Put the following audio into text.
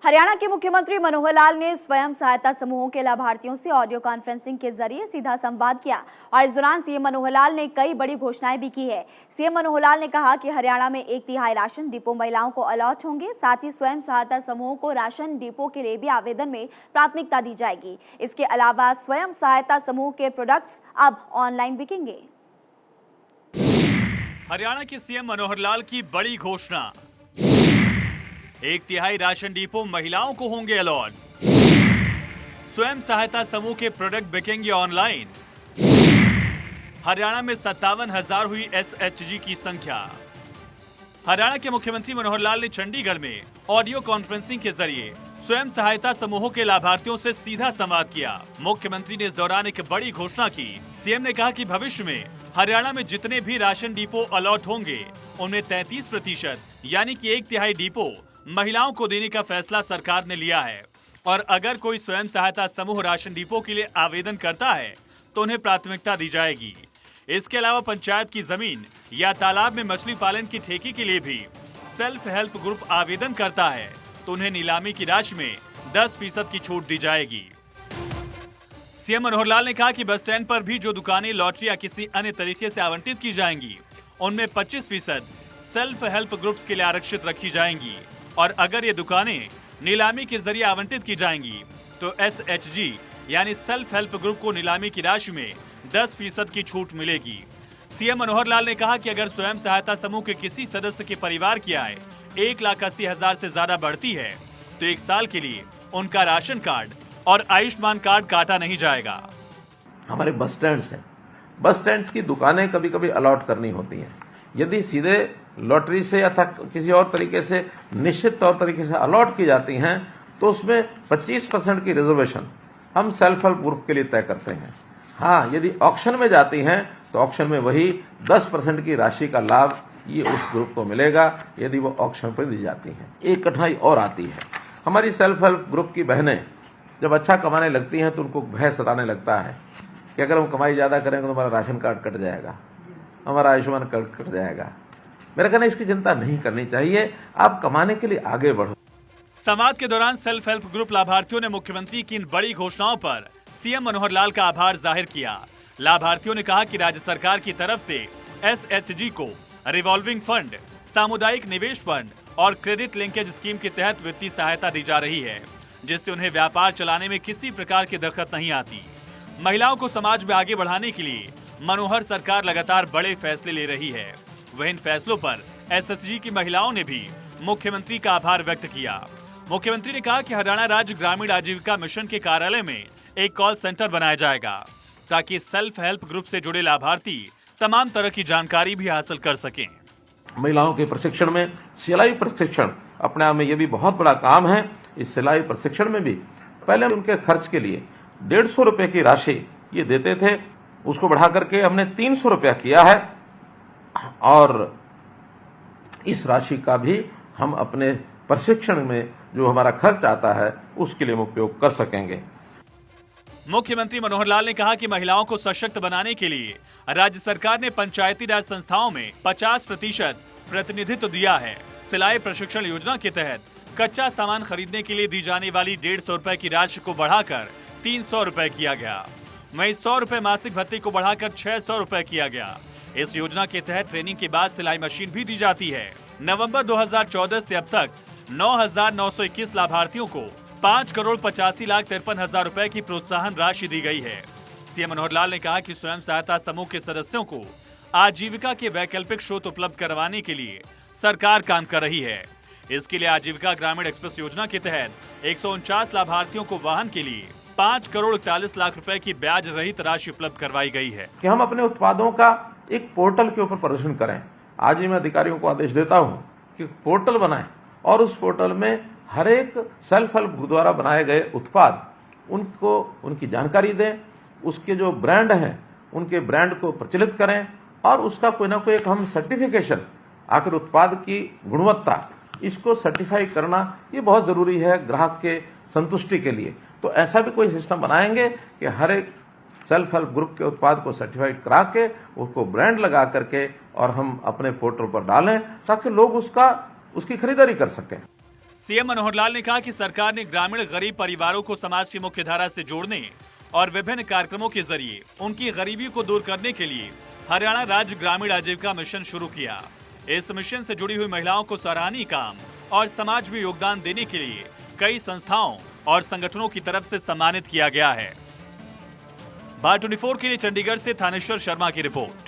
हरियाणा के मुख्यमंत्री मनोहर लाल ने स्वयं सहायता समूहों के लाभार्थियों से ऑडियो कॉन्फ्रेंसिंग के जरिए सीधा संवाद किया और इस दौरान सीएम मनोहर लाल ने कई बड़ी घोषणाएं भी की है। सीएम मनोहर लाल ने कहा कि हरियाणा में 1/3 राशन डिपो महिलाओं को अलॉट होंगे। साथ ही स्वयं सहायता समूहों को राशन डिपो के लिए भी आवेदन में प्राथमिकता दी जाएगी। इसके अलावा स्वयं सहायता समूह के प्रोडक्ट्स अब ऑनलाइन बिकेंगे। हरियाणा के सीएम मनोहर लाल की बड़ी घोषणा, 1/3 राशन डिपो महिलाओं को होंगे अलॉट, स्वयं सहायता समूह के प्रोडक्ट बिकेंगे ऑनलाइन। हरियाणा में 57,000 हुई SHG की संख्या। हरियाणा के मुख्यमंत्री मनोहर लाल ने चंडीगढ़ में ऑडियो कॉन्फ्रेंसिंग के जरिए स्वयं सहायता समूहों के लाभार्थियों से सीधा संवाद किया। मुख्यमंत्री ने इस दौरान एक बड़ी घोषणा की। सीएम ने कहा कि भविष्य में हरियाणा में जितने भी राशन डिपो अलॉट होंगे उनमें 33% यानी कि 1/3 डिपो महिलाओं को देने का फैसला सरकार ने लिया है और अगर कोई स्वयं सहायता समूह राशन डिपो के लिए आवेदन करता है तो उन्हें प्राथमिकता दी जाएगी। इसके अलावा पंचायत की जमीन या तालाब में मछली पालन की ठेके के लिए भी सेल्फ हेल्प ग्रुप आवेदन करता है तो उन्हें नीलामी की राशि में 10% की छूट दी जाएगी। सीएम मनोहर लाल ने कहा कि बस स्टैंड पर भी जो दुकानें लॉटरी या किसी अन्य तरीके से आवंटित की जाएंगी उनमें 25% सेल्फ हेल्प ग्रुप्स के लिए आरक्षित रखी जाएंगी और अगर ये दुकानें नीलामी के जरिए आवंटित की जाएंगी तो SHG यानी सेल्फ हेल्प ग्रुप को नीलामी की राशि में 10% की छूट मिलेगी। सीएम मनोहर लाल ने कहा कि अगर स्वयं सहायता समूह के किसी सदस्य के परिवार की आय 1,80,000 से ज्यादा बढ़ती है तो 1 साल के लिए उनका राशन कार्ड और आयुष्मान कार्ड काटा नहीं जाएगा। हमारे बस स्टैंड्स हैं, बस स्टैंड्स की दुकानें कभी कभी अलॉट करनी होती हैं। यदि सीधे लॉटरी से या किसी और तरीके से निश्चित तौर तरीके से अलॉट की जाती हैं तो उसमें 25% की रिजर्वेशन हम सेल्फ हेल्प ग्रुप के लिए तय करते हैं। हाँ, यदि ऑक्शन में जाती हैं तो ऑक्शन में वही 10% की राशि का लाभ ये उस ग्रुप को मिलेगा यदि वो ऑक्शन पर दी जाती हैं। एक कठिनाई और आती है, हमारी सेल्फ हेल्प ग्रुप की बहनें जब अच्छा कमाने लगती हैं तो उनको भय सताने लगता है कि अगर हम कमाई ज्यादा करेंगे तो हमारा राशन कार्ड कट जाएगा, हमारा आयुष्मान कार्ड कट जाएगा। मेरा कहना है इसकी चिंता नहीं करनी चाहिए, आप कमाने के लिए आगे बढ़ो। संवाद के दौरान सेल्फ हेल्प ग्रुप लाभार्थियों ने मुख्यमंत्री की इन बड़ी घोषणाओं पर सीएम मनोहर लाल का आभार जाहिर किया। लाभार्थियों ने कहा कि राज्य सरकार की तरफ से SHG को रिवॉल्विंग फंड, सामुदायिक निवेश फंड और क्रेडिट लिंकेज स्कीम के तहत वित्तीय सहायता दी जा रही है जिससे उन्हें व्यापार चलाने में किसी प्रकार की दिक्कत नहीं आती। महिलाओं को समाज में आगे बढ़ाने के लिए मनोहर सरकार लगातार बड़े फैसले ले रही है। वह इन फैसलों पर SHG की महिलाओं ने भी मुख्यमंत्री का आभार व्यक्त किया। मुख्यमंत्री ने कहा कि हरियाणा राज्य ग्रामीण आजीविका मिशन के कार्यालय में एक कॉल सेंटर बनाया जाएगा ताकि सेल्फ हेल्प ग्रुप से जुड़े लाभार्थी तमाम तरह की जानकारी भी हासिल कर सकें। महिलाओं के प्रशिक्षण में सिलाई प्रशिक्षण अपने आप में ये भी बहुत बड़ा काम है। इस सिलाई प्रशिक्षण में भी पहले उनके खर्च के लिए 150 रुपए की राशि ये देते थे, उसको बढ़ा करके हमने 300 रुपया किया है और इस राशि का भी हम अपने प्रशिक्षण में जो हमारा खर्च आता है उसके लिए उपयोग कर सकेंगे। मुख्यमंत्री मनोहर लाल ने कहा कि महिलाओं को सशक्त बनाने के लिए राज्य सरकार ने पंचायती राज संस्थाओं में 50% प्रतिनिधित्व दिया है। सिलाई प्रशिक्षण योजना के तहत कच्चा सामान खरीदने के लिए दी जाने वाली 150 रुपए की राशि को बढ़ाकर 300 रुपए किया गया। वहीं 100 रुपए मासिक भत्ते को बढ़ाकर 600 रुपए किया गया। इस योजना के तहत ट्रेनिंग के बाद सिलाई मशीन भी दी जाती है। नवंबर 2014 से अब तक 9,921 लाभार्थियों को 5,85,53,000 रुपए की प्रोत्साहन राशि दी गई है। सीएम मनोहर लाल ने कहा कि स्वयं सहायता समूह के सदस्यों को आजीविका के वैकल्पिक स्रोत उपलब्ध करवाने के लिए सरकार काम कर रही है। इसके लिए आजीविका ग्रामीण एक्सप्रेस योजना के तहत 149 लाभार्थियों को वाहन के लिए 5,41,00,000 रुपए की ब्याज रहित राशि उपलब्ध करवाई गई है कि हम अपने उत्पादों का एक पोर्टल के ऊपर प्रदर्शन करें। आज ही मैं अधिकारियों को आदेश देता हूं कि पोर्टल बनाएं और उस पोर्टल में हर एक सेल्फ हेल्प द्वारा बनाए गए उत्पाद उनको उनकी जानकारी दें, उसके जो ब्रांड हैं उनके ब्रांड को प्रचलित करें और उसका कोई ना कोई एक हम सर्टिफिकेशन, आखिर उत्पाद की गुणवत्ता इसको सर्टिफाई करना ये बहुत जरूरी है ग्राहक के संतुष्टि के लिए। तो ऐसा भी कोई सिस्टम बनाएंगे कि हर एक सेल्फ हेल्प ग्रुप के उत्पाद को सर्टिफाइड करा के उसको ब्रांड लगा करके और हम अपने पोर्टल पर डालें ताकि लोग उसकी खरीदारी कर सकें। सीएम मनोहर लाल ने कहा कि सरकार ने ग्रामीण गरीब परिवारों को समाज की मुख्य धारा से जोड़ने और विभिन्न कार्यक्रमों के जरिए उनकी गरीबी को दूर करने के लिए हरियाणा राज्य ग्रामीण आजीविका मिशन शुरू किया। इस मिशन से जुड़ी हुई महिलाओं को सराहनीय काम और समाज में योगदान देने के लिए कई संस्थाओं और संगठनों की तरफ से सम्मानित किया गया है। बार 24 के लिए चंडीगढ़ से थानेश्वर शर्मा की रिपोर्ट।